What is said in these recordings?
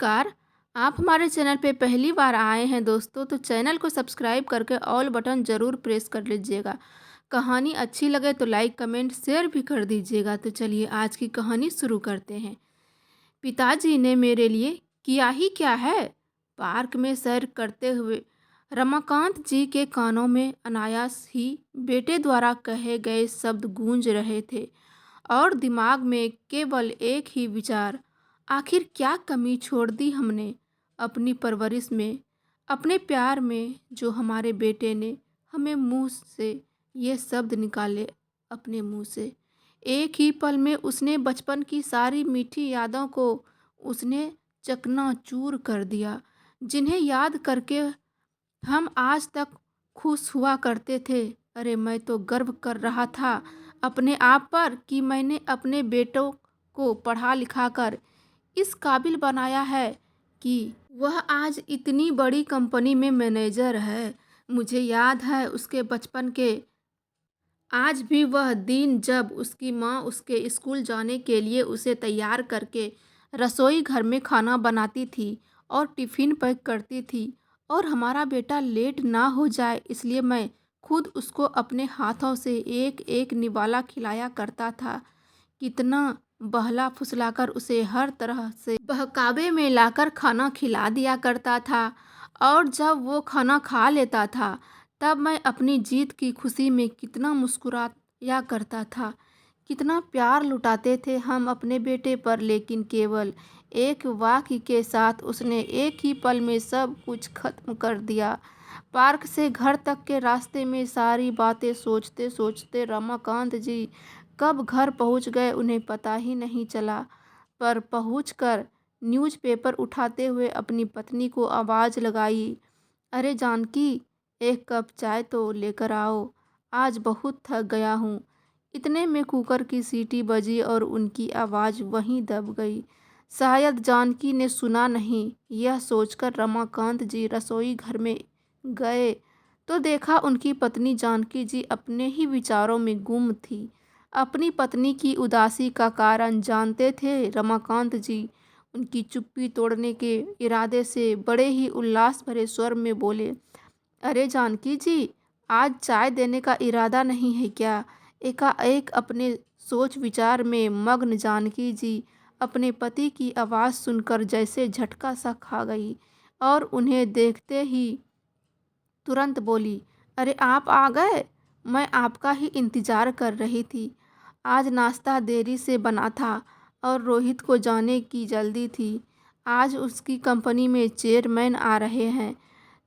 नमस्कार। आप हमारे चैनल पे पहली बार आए हैं दोस्तों, तो चैनल को सब्सक्राइब करके ऑल बटन ज़रूर प्रेस कर लीजिएगा। कहानी अच्छी लगे तो लाइक कमेंट शेयर भी कर दीजिएगा। तो चलिए आज की कहानी शुरू करते हैं। पिताजी ने मेरे लिए किया ही क्या है। पार्क में सैर करते हुए रमाकांत जी के कानों में अनायास ही बेटे द्वारा कहे गए शब्द गूंज रहे थे और दिमाग में केवल एक ही विचार, आखिर क्या कमी छोड़ दी हमने अपनी परवरिश में, अपने प्यार में, जो हमारे बेटे ने हमें मुंह से ये शब्द निकाले अपने मुंह से। एक ही पल में उसने बचपन की सारी मीठी यादों को उसने चकनाचूर कर दिया, जिन्हें याद करके हम आज तक खुश हुआ करते थे। अरे मैं तो गर्व कर रहा था अपने आप पर कि मैंने अपने बेटों को पढ़ा लिखा कर इस काबिल बनाया है कि वह आज इतनी बड़ी कंपनी में मैनेजर है। मुझे याद है उसके बचपन के आज भी वह दिन जब उसकी माँ उसके स्कूल जाने के लिए उसे तैयार करके रसोई घर में खाना बनाती थी और टिफ़िन पैक करती थी, और हमारा बेटा लेट ना हो जाए इसलिए मैं खुद उसको अपने हाथों से एक एक निवाला खिलाया करता था। कितना बहला फुसलाकर उसे हर तरह से बहकावे में लाकर खाना खिला दिया करता था, और जब वो खाना खा लेता था तब मैं अपनी जीत की खुशी में कितना मुस्कुराया करता था। कितना प्यार लुटाते थे हम अपने बेटे पर, लेकिन केवल एक वाक्य के साथ उसने एक ही पल में सब कुछ खत्म कर दिया। पार्क से घर तक के रास्ते में सारी बातें सोचते सोचते रमाकांत जी कब घर पहुंच गए उन्हें पता ही नहीं चला। पर पहुंचकर न्यूज़पेपर उठाते हुए अपनी पत्नी को आवाज़ लगाई, अरे जानकी, एक कप चाय तो लेकर आओ, आज बहुत थक गया हूँ। इतने में कुकर की सीटी बजी और उनकी आवाज़ वहीं दब गई। शायद जानकी ने सुना नहीं। यह सोचकर रमाकांत जी रसोई घर में गए तो देखा उनकी पत्नी जानकी जी अपने ही विचारों में गुम थी। अपनी पत्नी की उदासी का कारण जानते थे रमाकांत जी। उनकी चुप्पी तोड़ने के इरादे से बड़े ही उल्लास भरे स्वर में बोले, अरे जानकी जी, आज चाय देने का इरादा नहीं है क्या? एकाएक अपने सोच विचार में मग्न जानकी जी अपने पति की आवाज़ सुनकर जैसे झटका सा खा गई और उन्हें देखते ही तुरंत बोली, अरे आप आ गए, मैं आपका ही इंतज़ार कर रही थी। आज नाश्ता देरी से बना था और रोहित को जाने की जल्दी थी। आज उसकी कंपनी में चेयरमैन आ रहे हैं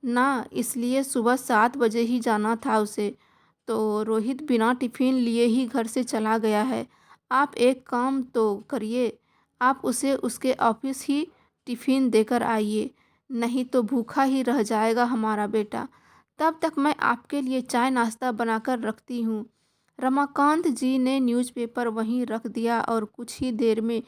ना, इसलिए सुबह 7 बजे ही जाना था उसे। तो रोहित बिना टिफ़िन लिए ही घर से चला गया है। आप एक काम तो करिए, आप उसे उसके ऑफिस ही टिफ़िन देकर आइए, नहीं तो भूखा ही रह जाएगा हमारा बेटा। तब तक मैं आपके लिए चाय नाश्ता बनाकर रखती हूँ। रमाकांत जी ने न्यूज़पेपर वहीं रख दिया और कुछ ही देर में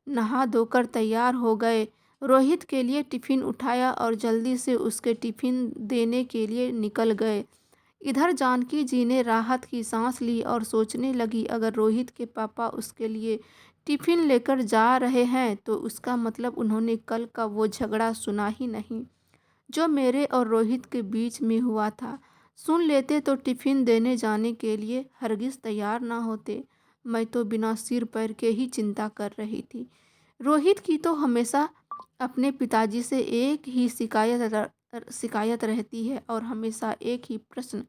नहा धोकर तैयार हो गए। रोहित के लिए टिफ़िन उठाया और जल्दी से उसके टिफ़िन देने के लिए निकल गए। इधर जानकी जी ने राहत की सांस ली और सोचने लगी, अगर रोहित के पापा उसके लिए टिफ़िन लेकर जा रहे हैं तो उसका मतलब उन्होंने कल का वो झगड़ा सुना ही नहीं जो मेरे और रोहित के बीच में हुआ था। सुन लेते तो टिफ़िन देने जाने के लिए हरगिज़ तैयार ना होते। मैं तो बिना सिर पैर के ही चिंता कर रही थी। रोहित की तो हमेशा अपने पिताजी से एक ही शिकायत रहती है और हमेशा एक ही प्रश्न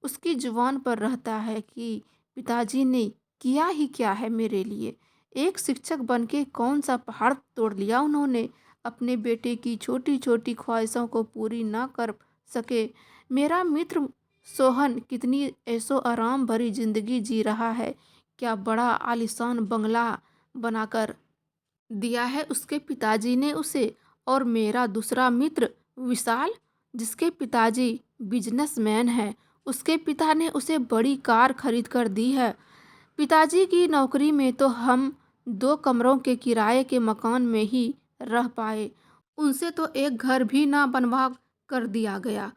उसकी जुबान पर रहता है कि पिताजी ने किया ही क्या है मेरे लिए। एक शिक्षक बनके कौन सा पहाड़ तोड़ लिया उन्होंने। अपने बेटे की छोटी छोटी ख्वाहिशों को पूरी ना कर सके। मेरा मित्र सोहन कितनी ऐशो आराम भरी जिंदगी जी रहा है। क्या बड़ा आलीशान बंगला बनाकर दिया है उसके पिताजी ने उसे। और मेरा दूसरा मित्र विशाल, जिसके पिताजी बिजनेसमैन हैं, उसके पिता ने उसे बड़ी कार खरीद कर दी है। पिताजी की नौकरी में तो हम 2 कमरों के किराए के मकान में ही रह पाए, उनसे तो एक घर भी ना बनवा कर दिया गया।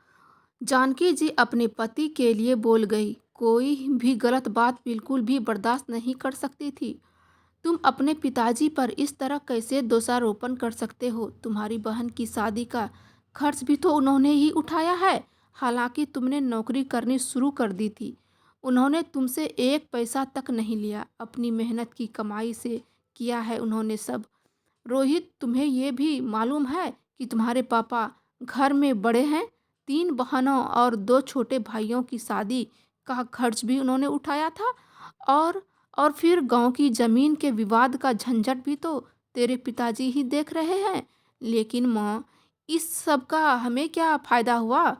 जानकी जी अपने पति के लिए बोल गई। कोई भी गलत बात बिल्कुल भी बर्दाश्त नहीं कर सकती थी। तुम अपने पिताजी पर इस तरह कैसे दोषारोपण कर सकते हो? तुम्हारी बहन की शादी का खर्च भी तो उन्होंने ही उठाया है। हालांकि तुमने नौकरी करनी शुरू कर दी थी। उन्होंने तुमसे एक पैसा तक नहीं लिया। अपनी मेहनत की कमाई से किया है उन्होंने सब। रोहित, तुम्हें ये भी मालूम है कि तुम्हारे पापा घर में बड़े हैं? 3 बहनों और 2 छोटे भाइयों की शादी का खर्च भी उन्होंने उठाया था। और और फिर गांव की ज़मीन के विवाद का झंझट भी तो तेरे पिताजी ही देख रहे हैं। लेकिन माँ, इस सब का हमें क्या फ़ायदा हुआ?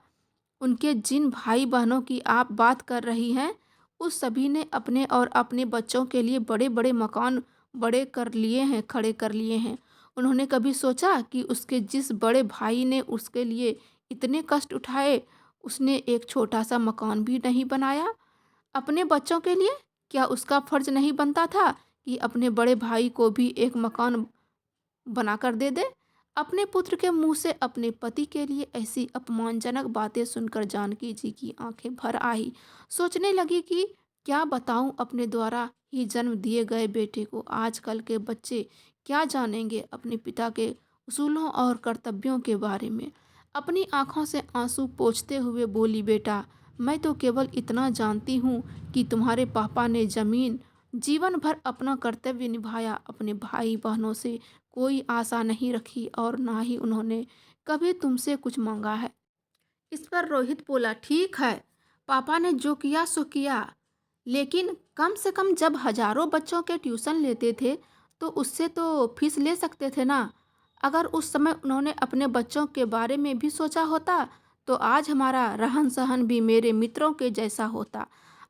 उनके जिन भाई बहनों की आप बात कर रही हैं, उस सभी ने अपने और अपने बच्चों के लिए बड़े बड़े मकान बड़े कर लिए हैं, खड़े कर लिए हैं। उन्होंने कभी सोचा कि उसके जिस बड़े भाई ने उसके लिए इतने कष्ट उठाए, उसने एक छोटा सा मकान भी नहीं बनाया अपने बच्चों के लिए? क्या उसका फर्ज नहीं बनता था कि अपने बड़े भाई को भी एक मकान बनाकर दे दे? अपने पुत्र के मुंह से अपने पति के लिए ऐसी अपमानजनक बातें सुनकर जानकी जी की आंखें भर आई। सोचने लगी कि क्या बताऊं अपने द्वारा ही जन्म दिए गए बेटे को। आजकल के बच्चे क्या जानेंगे अपने पिता के उसूलों और कर्तव्यों के बारे में। अपनी आंखों से आंसू पोंछते हुए बोली, बेटा, मैं तो केवल इतना जानती हूँ कि तुम्हारे पापा ने जमीन जीवन भर अपना कर्तव्य निभाया, अपने भाई बहनों से कोई आशा नहीं रखी और ना ही उन्होंने कभी तुमसे कुछ मांगा है। इस पर रोहित बोला, ठीक है, पापा ने जो किया सो किया, लेकिन कम से कम जब हजारों बच्चों के ट्यूशन लेते थे तो उससे तो फीस ले सकते थे ना। अगर उस समय उन्होंने अपने बच्चों के बारे में भी सोचा होता तो आज हमारा रहन सहन भी मेरे मित्रों के जैसा होता।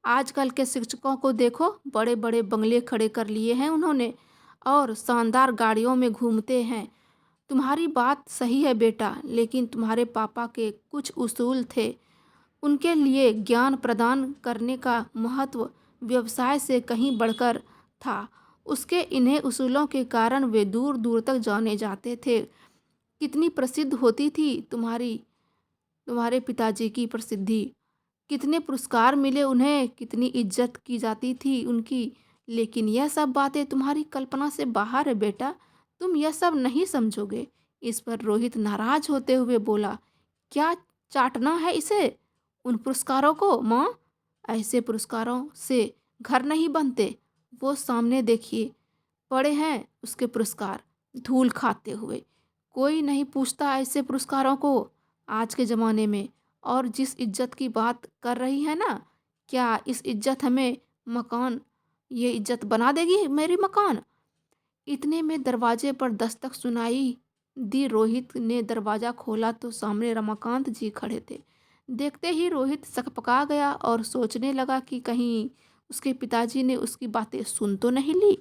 आजकल के शिक्षकों को देखो, बड़े बड़े बंगले खड़े कर लिए हैं उन्होंने और शानदार गाड़ियों में घूमते हैं। तुम्हारी बात सही है बेटा, लेकिन तुम्हारे पापा के कुछ उसूल थे। उनके लिए ज्ञान प्रदान करने का महत्व व्यवसाय से कहीं बढ़कर था। उसके इन्हीं उसूलों के कारण वे दूर दूर तक जाने जाते थे। कितनी प्रसिद्ध होती थी तुम्हारे पिताजी की प्रसिद्धि। कितने पुरस्कार मिले उन्हें, कितनी इज्जत की जाती थी उनकी। लेकिन यह सब बातें तुम्हारी कल्पना से बाहर है बेटा, तुम यह सब नहीं समझोगे। इस पर रोहित नाराज होते हुए बोला, क्या चाटना है इसे, उन पुरस्कारों को माँ? ऐसे पुरस्कारों से घर नहीं बनते। वो सामने देखिए, पड़े हैं उसके पुरस्कार धूल खाते हुए। कोई नहीं पूछता ऐसे पुरस्कारों को आज के ज़माने में। और जिस इज्जत की बात कर रही है ना, क्या इस इज्जत हमें मकान, ये इज्जत बना देगी मेरी मकान? इतने में दरवाजे पर दस्तक सुनाई दी। रोहित ने दरवाज़ा खोला तो सामने रमाकांत जी खड़े थे। देखते ही रोहित सकपका गया और सोचने लगा कि कहीं उसके पिताजी ने उसकी बातें सुन तो नहीं ली।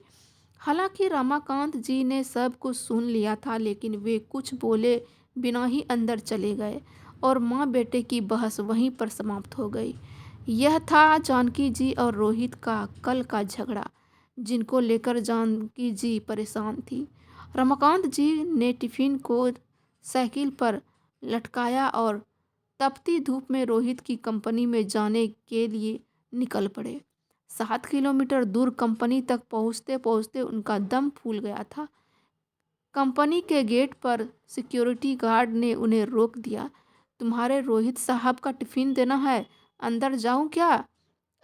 हालांकि रमाकांत जी ने सब कुछ सुन लिया था, लेकिन वे कुछ बोले बिना ही अंदर चले गए और माँ बेटे की बहस वहीं पर समाप्त हो गई। यह था जानकी जी और रोहित का कल का झगड़ा, जिनको लेकर जानकी जी परेशान थी। रमाकांत जी ने टिफिन को साइकिल पर लटकाया और तपती धूप में रोहित की कंपनी में जाने के लिए निकल पड़े। 7 किलोमीटर दूर कंपनी तक पहुंचते पहुंचते उनका दम फूल गया था। कंपनी के गेट पर सिक्योरिटी गार्ड ने उन्हें रोक दिया। तुम्हारे रोहित साहब का टिफिन देना है, अंदर जाऊं क्या?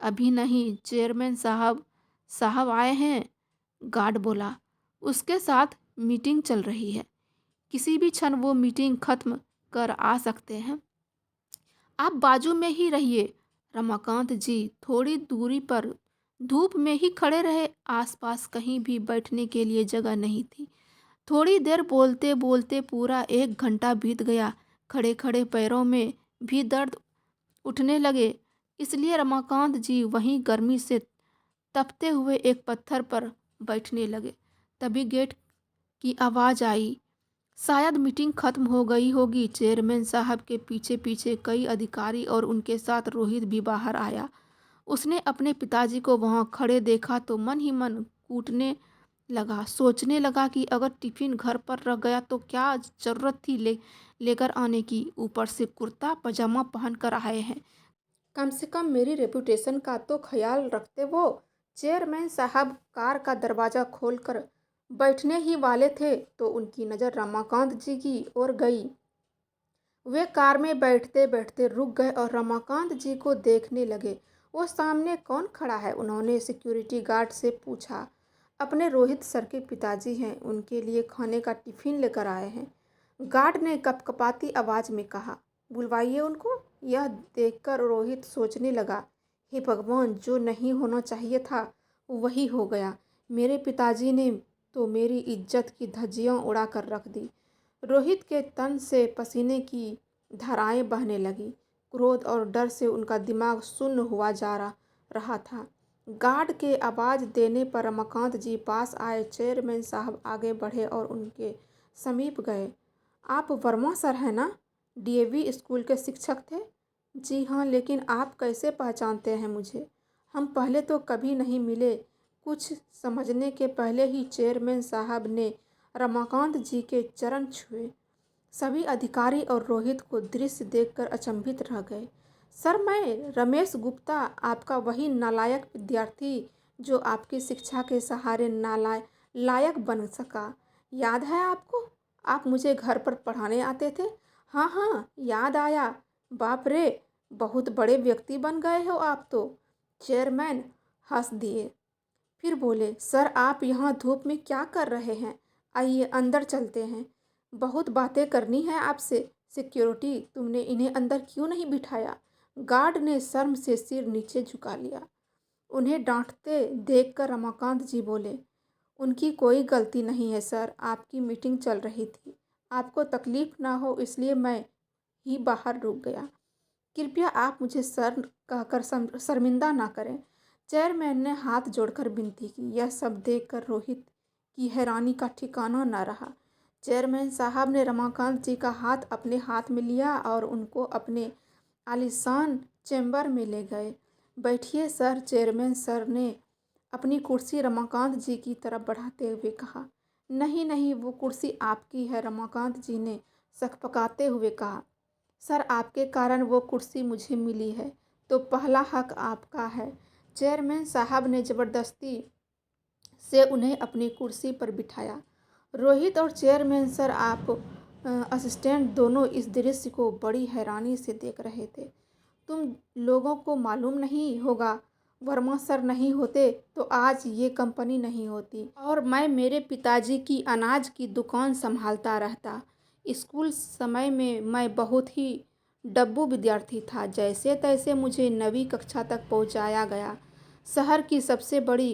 अभी नहीं, चेयरमैन साहब साहब आए हैं, गार्ड बोला। उसके साथ मीटिंग चल रही है, किसी भी क्षण वो मीटिंग खत्म कर आ सकते हैं। आप बाजू में ही रहिए। रमाकांत जी थोड़ी दूरी पर धूप में ही खड़े रहे। आसपास कहीं भी बैठने के लिए जगह नहीं थी। थोड़ी देर बोलते बोलते पूरा 1 घंटा बीत गया। खड़े खड़े पैरों में भी दर्द उठने लगे, इसलिए रमाकांत जी वहीं गर्मी से तपते हुए एक पत्थर पर बैठने लगे। तभी गेट की आवाज़ आई। शायद मीटिंग खत्म हो गई होगी। चेयरमैन साहब के पीछे पीछे कई अधिकारी और उनके साथ रोहित भी बाहर आया। उसने अपने पिताजी को वहां खड़े देखा तो मन ही मन कूटने लगा। सोचने लगा कि अगर टिफिन घर पर रह गया तो क्या जरूरत थी लेकर आने की। ऊपर से कुर्ता पजामा पहन कर आए हैं, कम से कम मेरी रेपुटेशन का तो ख्याल रखते वो। चेयरमैन साहब कार का दरवाज़ा खोलकर बैठने ही वाले थे तो उनकी नज़र रमाकांत जी की ओर गई। वे कार में बैठते बैठते रुक गए और रमाकांत जी को देखने लगे। वो सामने कौन खड़ा है? उन्होंने सिक्योरिटी गार्ड से पूछा। अपने रोहित सर के पिताजी हैं, उनके लिए खाने का टिफिन लेकर आए हैं। गार्ड ने कपकपाती आवाज़ में कहा। बुलवाइए उनको। यह देखकर रोहित सोचने लगा, हे भगवान, जो नहीं होना चाहिए था वही हो गया। मेरे पिताजी ने तो मेरी इज्जत की धज्जियां उड़ा कर रख दी। रोहित के तन से पसीने की धाराएं बहने लगीं। क्रोध और डर से उनका दिमाग सुन्न हुआ जा रहा था। गार्ड के आवाज़ देने पर रमाकांत जी पास आए। चेयरमैन साहब आगे बढ़े और उनके समीप गए। आप वर्मा सर हैं ना? डीएवी स्कूल के शिक्षक थे। जी हाँ, लेकिन आप कैसे पहचानते हैं मुझे? हम पहले तो कभी नहीं मिले। कुछ समझने के पहले ही चेयरमैन साहब ने रमाकांत जी के चरण छुए। सभी अधिकारी और रोहित को दृश्य देखकर अचंभित रह गए। सर, मैं रमेश गुप्ता, आपका वही नालायक विद्यार्थी जो आपकी शिक्षा के सहारे लायक बन सका। याद है आपको? आप मुझे घर पर पढ़ाने आते थे। हाँ हाँ, याद आया। बाप रे, बहुत बड़े व्यक्ति बन गए हो आप तो। चेयरमैन हंस दिए। फिर बोले, सर आप यहाँ धूप में क्या कर रहे हैं? आइए अंदर चलते हैं। बहुत बातें करनी है आपसे। सिक्योरिटी, तुमने इन्हें अंदर क्यों नहीं बिठाया? गार्ड ने शर्म से सिर नीचे झुका लिया। उन्हें डांटते देखकर रमाकांत जी बोले, उनकी कोई गलती नहीं है सर, आपकी मीटिंग चल रही थी। आपको तकलीफ ना हो इसलिए मैं ही बाहर रुक गया। कृपया आप मुझे सर कहकर शर्मिंदा ना करें। चेयरमैन ने हाथ जोड़कर विनती की। यह सब देखकर रोहित की हैरानी का ठिकाना न रहा। चेयरमैन साहब ने रमाकांत जी का हाथ अपने हाथ में लिया और उनको अपने आलीशान चैम्बर में ले गए। बैठिए सर। चेयरमैन सर ने अपनी कुर्सी रमाकांत जी की तरफ बढ़ाते हुए कहा। नहीं नहीं, वो कुर्सी आपकी है, रमाकांत जी ने सकपकाते हुए कहा। सर, आपके कारण वो कुर्सी मुझे मिली है तो पहला हक आपका है। चेयरमैन साहब ने ज़बरदस्ती से उन्हें अपनी कुर्सी पर बिठाया। रोहित और चेयरमैन सर आप असिस्टेंट दोनों इस दृश्य को बड़ी हैरानी से देख रहे थे। तुम लोगों को मालूम नहीं होगा, वर्मा सर नहीं होते तो आज ये कंपनी नहीं होती और मैं मेरे पिताजी की अनाज की दुकान संभालता रहता। स्कूल समय में मैं बहुत ही डब्बू विद्यार्थी था। जैसे तैसे मुझे 9वीं कक्षा तक पहुंचाया गया। शहर की सबसे बड़ी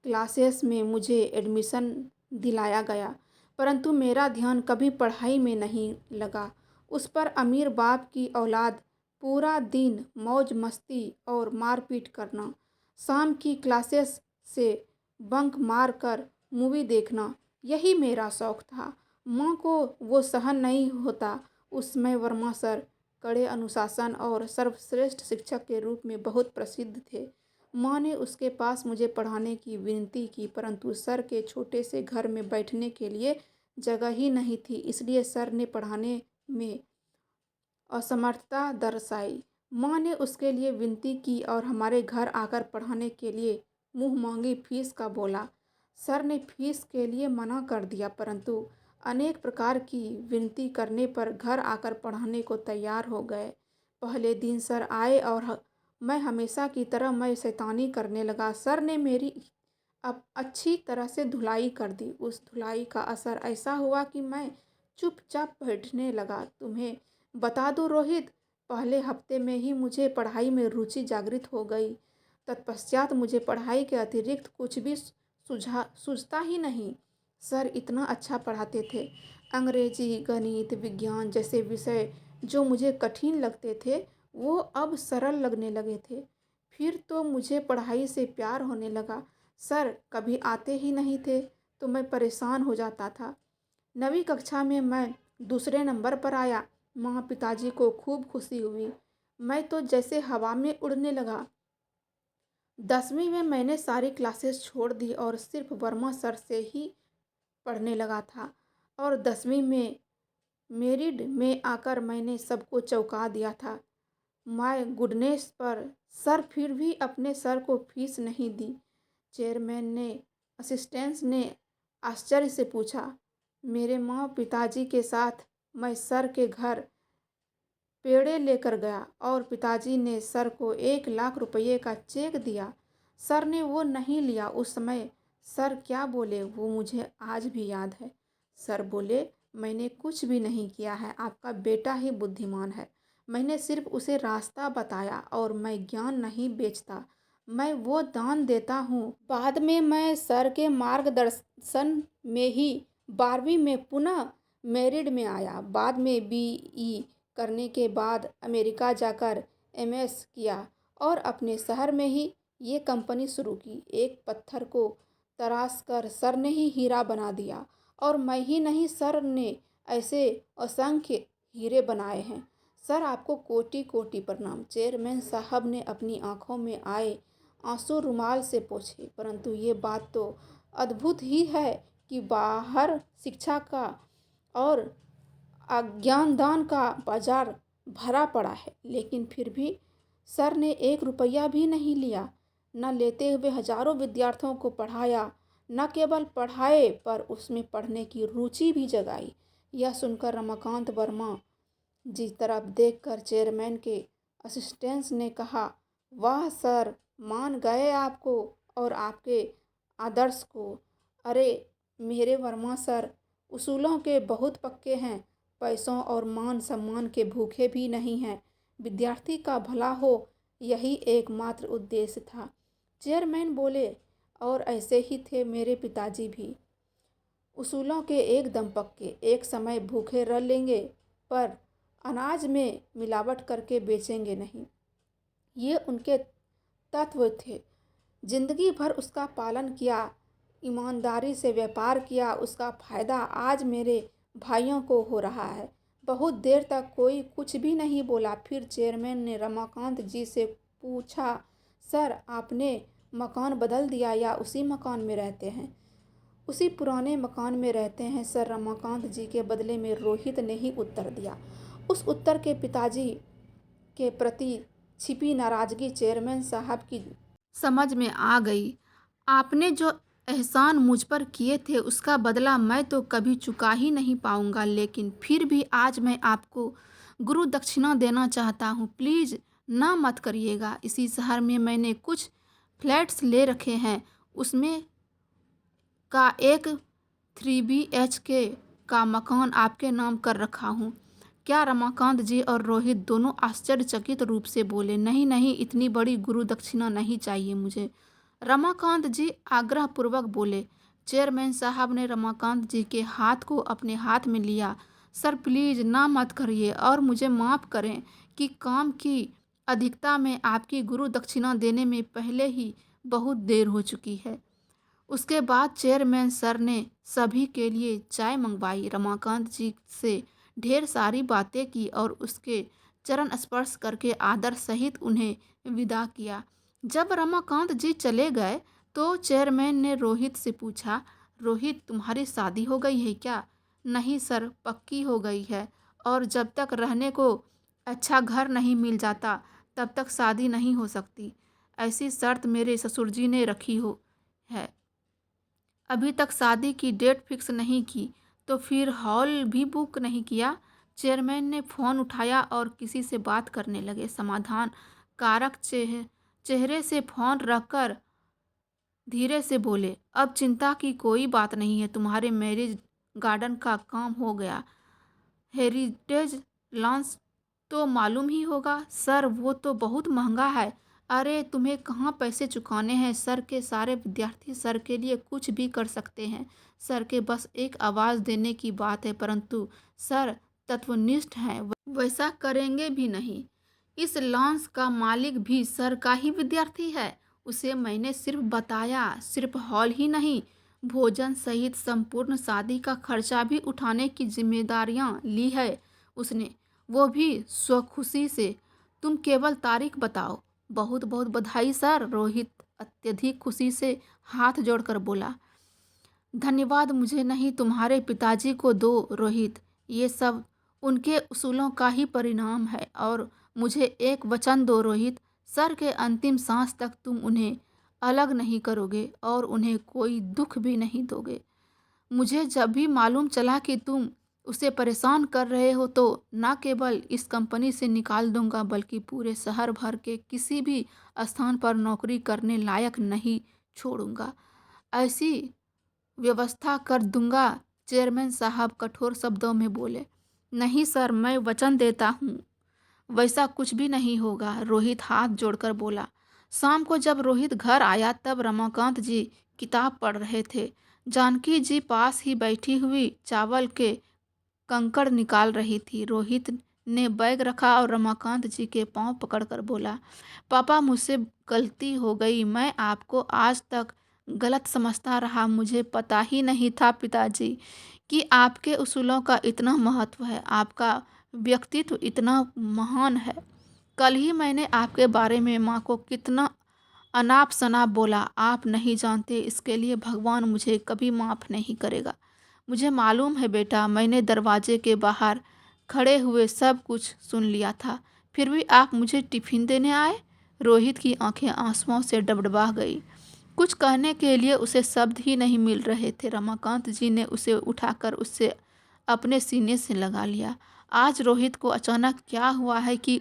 क्लासेस में मुझे एडमिशन दिलाया गया, परंतु मेरा ध्यान कभी पढ़ाई में नहीं लगा। उस पर अमीर बाप की औलाद पूरा दिन मौज मस्ती और मारपीट करना, शाम की क्लासेस से बंक मार कर मूवी देखना, यही मेरा शौक था। माँ को वो सहन नहीं होता। उस समय वर्मा सर कड़े अनुशासन और सर्वश्रेष्ठ शिक्षक के रूप में बहुत प्रसिद्ध थे। माँ ने उसके पास मुझे पढ़ाने की विनती की, परंतु सर के छोटे से घर में बैठने के लिए जगह ही नहीं थी, इसलिए सर ने पढ़ाने में असमर्थता दर्शाई। माँ ने उसके लिए विनती की और हमारे घर आकर पढ़ाने के लिए मुँह मांगी फीस का बोला। सर ने फीस के लिए मना कर दिया, परंतु अनेक प्रकार की विनती करने पर घर आकर पढ़ाने को तैयार हो गए। पहले दिन सर आए और मैं हमेशा की तरह मैं शैतानी करने लगा। सर ने मेरी अब अच्छी तरह से धुलाई कर दी। उस धुलाई का असर ऐसा हुआ कि मैं चुपचाप बैठने लगा। तुम्हें बता दूं रोहित, पहले हफ्ते में ही मुझे पढ़ाई में रुचि जागृत हो गई। तत्पश्चात मुझे पढ़ाई के अतिरिक्त कुछ भी सूझता ही नहीं। सर इतना अच्छा पढ़ाते थे। अंग्रेजी, गणित, विज्ञान जैसे विषय जो मुझे कठिन लगते थे वो अब सरल लगने लगे थे। फिर तो मुझे पढ़ाई से प्यार होने लगा। सर कभी आते ही नहीं थे तो मैं परेशान हो जाता था। 9वीं कक्षा में मैं दूसरे नंबर पर आया। माँ पिताजी को खूब खुशी हुई। मैं तो जैसे हवा में उड़ने लगा। 10वीं में मैंने सारी क्लासेस छोड़ दी और सिर्फ वर्मा सर से ही पढ़ने लगा था और 10वीं में मेरिट में आकर मैंने सबको चौंका दिया था। माय गुडनेस, पर सर फिर भी अपने सर को फीस नहीं दी। चेयरमैन ने असिस्टेंट ने आश्चर्य से पूछा। मेरे माँ पिताजी के साथ मैं सर के घर पेड़े लेकर गया और पिताजी ने सर को 1 लाख रुपये का चेक दिया। सर ने वो नहीं लिया। उस समय सर क्या बोले वो मुझे आज भी याद है। सर बोले, मैंने कुछ भी नहीं किया है, आपका बेटा ही बुद्धिमान है। मैंने सिर्फ उसे रास्ता बताया और मैं ज्ञान नहीं बेचता, मैं वो दान देता हूँ। बाद में मैं सर के मार्गदर्शन में ही 12वीं में पुनः मेरिट में आया। बाद में बीई करने के बाद अमेरिका जाकर एमएस किया और अपने शहर में ही ये कंपनी शुरू की। एक पत्थर को तराश कर सर ने ही हीरा बना दिया और मैं ही नहीं, सर ने ऐसे असंख्य हीरे बनाए हैं। सर आपको कोटि कोटि प्रणाम। चेयरमैन साहब ने अपनी आंखों में आए आंसू रुमाल से पोंछे। परंतु ये बात तो अद्भुत ही है कि बाहर शिक्षा का और अज्ञानदान का बाजार भरा पड़ा है, लेकिन फिर भी सर ने 1 रुपया भी नहीं लिया। न लेते हुए हजारों विद्यार्थियों को पढ़ाया, न केवल पढ़ाए पर उसमें पढ़ने की रुचि भी जगाई। यह सुनकर रमाकांत वर्मा जी तरफ देखकर चेयरमैन के असिस्टेंट ने कहा, वाह सर, मान गए आपको और आपके आदर्श को। अरे मेरे वर्मा सर उसूलों के बहुत पक्के हैं, पैसों और मान सम्मान के भूखे भी नहीं हैं। विद्यार्थी का भला हो, यही एकमात्र उद्देश्य था। चेयरमैन बोले, और ऐसे ही थे मेरे पिताजी भी, उसूलों के एकदम पक्के। एक समय भूखे रह लेंगे पर अनाज में मिलावट करके बेचेंगे नहीं, ये उनके तत्व थे। जिंदगी भर उसका पालन किया, ईमानदारी से व्यापार किया, उसका फायदा आज मेरे भाइयों को हो रहा है। बहुत देर तक कोई कुछ भी नहीं बोला। फिर चेयरमैन ने रमाकांत जी से पूछा, सर आपने मकान बदल दिया या उसी मकान में रहते हैं? उसी पुराने मकान में रहते हैं सर, रमाकांत जी के बदले में रोहित ने ही उत्तर दिया। उस उत्तर के पिताजी के प्रति छिपी नाराजगी चेयरमैन साहब की समझ में आ गई। आपने जो एहसान मुझ पर किए थे उसका बदला मैं तो कभी चुका ही नहीं पाऊंगा, लेकिन फिर भी आज मैं आपको गुरु दक्षिणा देना चाहता हूँ। प्लीज़ ना मत करिएगा। इसी शहर में मैंने कुछ फ्लैट्स ले रखे हैं, उसमें का एक 3 BHK का मकान आपके नाम कर रखा हूँ। क्या? रमाकांत जी और रोहित दोनों आश्चर्यचकित रूप से बोले, नहीं नहीं, इतनी बड़ी गुरु दक्षिणा नहीं चाहिए मुझे। रमाकांत जी आग्रहपूर्वक बोले। चेयरमैन साहब ने रमाकांत जी के हाथ को अपने हाथ में लिया। सर प्लीज़ ना मत करिए और मुझे माफ़ करें कि काम की अधिकता में आपकी गुरु दक्षिणा देने में पहले ही बहुत देर हो चुकी है। उसके बाद चेयरमैन सर ने सभी के लिए चाय मंगवाई, रमाकांत जी से ढेर सारी बातें की और उसके चरण स्पर्श करके आदर सहित उन्हें विदा किया। जब रमाकांत जी चले गए तो चेयरमैन ने रोहित से पूछा, रोहित तुम्हारी शादी हो गई है क्या? नहीं सर, पक्की हो गई है और जब तक रहने को अच्छा घर नहीं मिल जाता तब तक शादी नहीं हो सकती। ऐसी शर्त मेरे ससुर जी ने रखी हो है। अभी तक शादी की डेट फिक्स नहीं की तो फिर हॉल भी बुक नहीं किया। चेयरमैन ने फ़ोन उठाया और किसी से बात करने लगे। समाधान कारक चेहरे से फ़ोन रखकर धीरे से बोले, अब चिंता की कोई बात नहीं है, तुम्हारे मैरिज गार्डन का काम हो गया। हेरिटेज लॉन्स तो मालूम ही होगा सर, वो तो बहुत महंगा है। अरे तुम्हें कहाँ पैसे चुकाने हैं, सर के सारे विद्यार्थी सर के लिए कुछ भी कर सकते हैं। सर के बस एक आवाज़ देने की बात है, परंतु सर तत्वनिष्ठ हैं, वैसा करेंगे भी नहीं। इस लॉन्स का मालिक भी सर का ही विद्यार्थी है। उसे मैंने सिर्फ बताया, सिर्फ हॉल ही नहीं, भोजन सहित संपूर्ण शादी का खर्चा भी उठाने की जिम्मेदारियां ली है उसने, वो भी स्वखुशी से। तुम केवल तारीख बताओ। बहुत बहुत बधाई सर, रोहित अत्यधिक खुशी से हाथ जोड़कर बोला। धन्यवाद मुझे नहीं, तुम्हारे पिताजी को दो रोहित, ये सब उनके उसूलों का ही परिणाम है। और मुझे एक वचन दो रोहित, सर के अंतिम सांस तक तुम उन्हें अलग नहीं करोगे और उन्हें कोई दुख भी नहीं दोगे। मुझे जब भी मालूम चला कि तुम उसे परेशान कर रहे हो तो ना केवल इस कंपनी से निकाल दूंगा बल्कि पूरे शहर भर के किसी भी स्थान पर नौकरी करने लायक नहीं छोड़ूंगा। ऐसी व्यवस्था कर दूंगा। चेयरमैन साहब कठोर शब्दों में बोले। नहीं सर, मैं वचन देता हूँ वैसा कुछ भी नहीं होगा, रोहित हाथ जोड़कर बोला। शाम को जब रोहित घर आया तब रमाकांत जी किताब पढ़ रहे थे। जानकी जी पास ही बैठी हुई चावल के कंकड़ निकाल रही थी। रोहित ने बैग रखा और रमाकांत जी के पांव पकड़कर बोला, पापा मुझसे गलती हो गई, मैं आपको आज तक गलत समझता रहा। मुझे पता ही नहीं था पिताजी कि आपके उसूलों का इतना महत्व है, आपका व्यक्तित्व इतना महान है। कल ही मैंने आपके बारे में माँ को कितना अनाप शनाप बोला, आप नहीं जानते इसके लिए भगवान मुझे कभी माफ़ नहीं करेगा। मुझे मालूम है बेटा, मैंने दरवाजे के बाहर खड़े हुए सब कुछ सुन लिया था, फिर भी आप मुझे टिफिन देने आए। रोहित की आंखें आंसुओं से डबडबा गई। कुछ कहने के लिए उसे शब्द ही नहीं मिल रहे थे। रमाकांत जी ने उसे उठाकर उससे अपने सीने से लगा लिया। आज रोहित को अचानक क्या हुआ है कि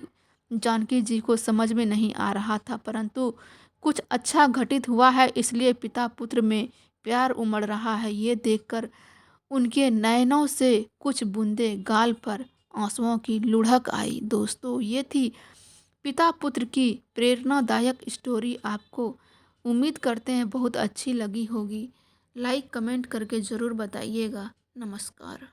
जानकी जी को समझ में नहीं आ रहा था, परंतु कुछ अच्छा घटित हुआ है, इसलिए पिता पुत्र में प्यार उमड़ रहा है। ये देखकर उनके नयनों से कुछ बूंदे गाल पर आंसुओं की लुढ़क आई। दोस्तों, ये थी पिता पुत्र की प्रेरणादायक स्टोरी। आपको उम्मीद करते हैं बहुत अच्छी लगी होगी। लाइक कमेंट करके ज़रूर बताइएगा। नमस्कार।